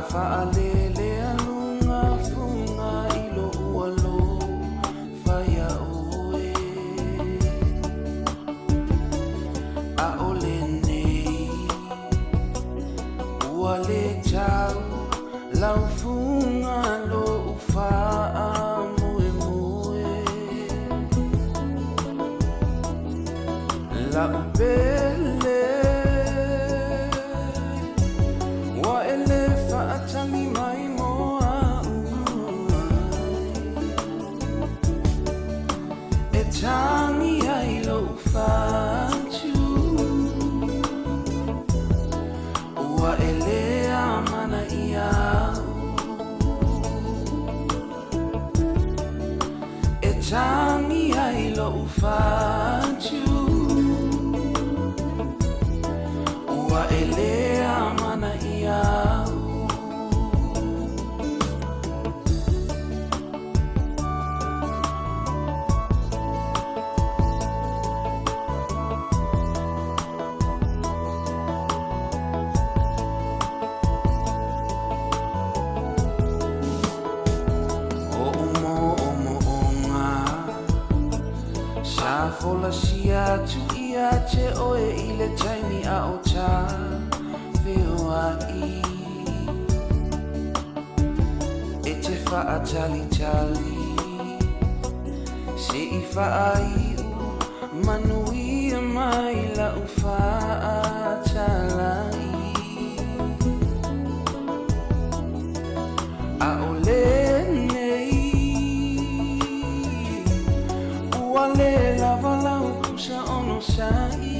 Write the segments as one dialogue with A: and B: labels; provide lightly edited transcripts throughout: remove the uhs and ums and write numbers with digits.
A: fa'alele alunga funga ilo ualo faya oe a ole nei uale chau lau funga lo ufa'a moe moe la upele Fa'atami mai moa e tangi ai lo fa'atu ua elea mana ia e tangi ai lo fa'atu ua elea mana ia Fola sia tu ia te oe I le taimi a o ta whiua I E te wha tali tali Se I wha I u manui a mai la u wha talai A o le nei Ua le lava lau kusa ono sai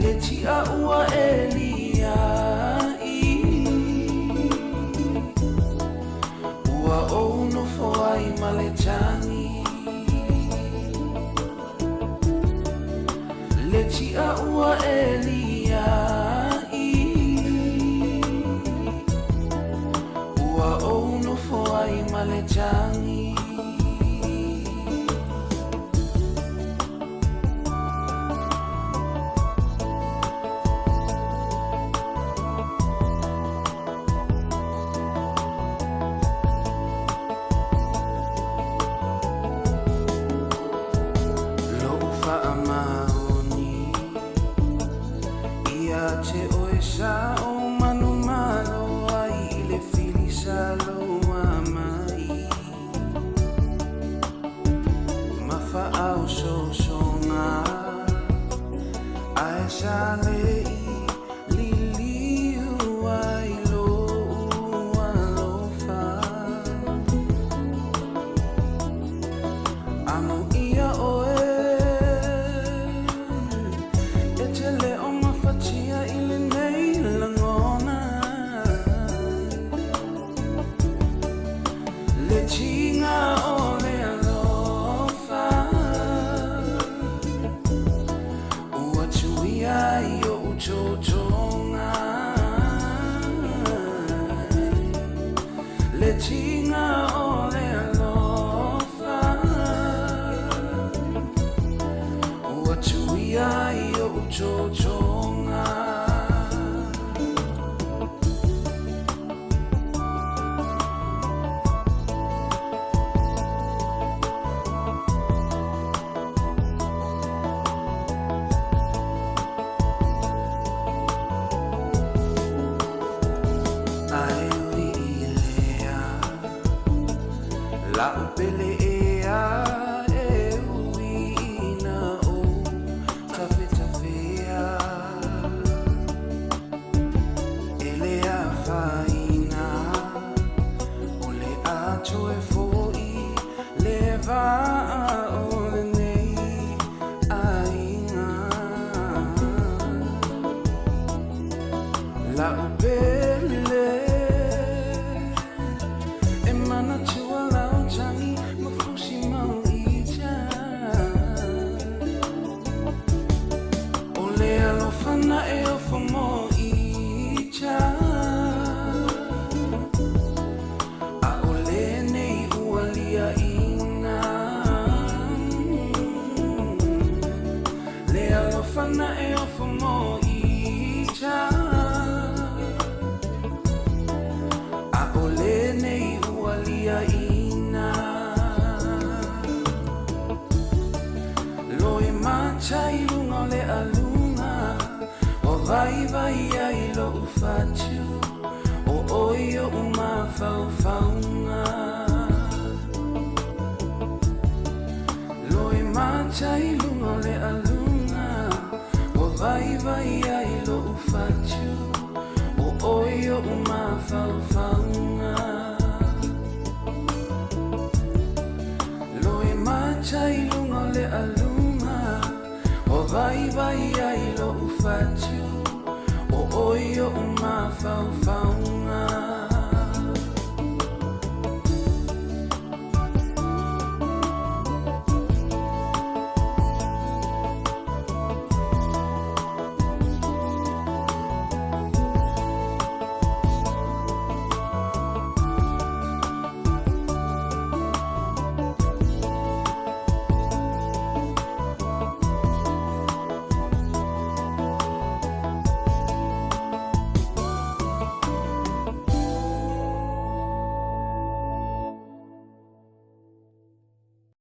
A: Le tia ua elia I Ua ono foai ma le tangi Le tia ua elia I Ua ono foai ma le tangi Te oe sa o manu malo ai I le fili sa lo mai Ma fa au so songa Ai sa le I li ai lo alofa Amo ia oe E te leo mafatia I le nei langona Le tinga o le alofa Ua tui ai o utotonga Le tinga o le alofa Ua tui ai o utotonga La upele ea e uina o tafe tafea Ele a faina o le ato e foi le va o le nei aina La upele e mana tua lau tangi mafusi mau ita O le alofana e ofa mo ita A o le nei ualia ina Le alofana e ofa mo ita le alunga o vai vai ai lo ufachu o oio uma faufaunga loi machai lunga le alunga o vai vai ai lo ufachu o oio uma faufaunga loi machai lunga le alunga o vai vai ai lo ufachu o oio uma faufaunga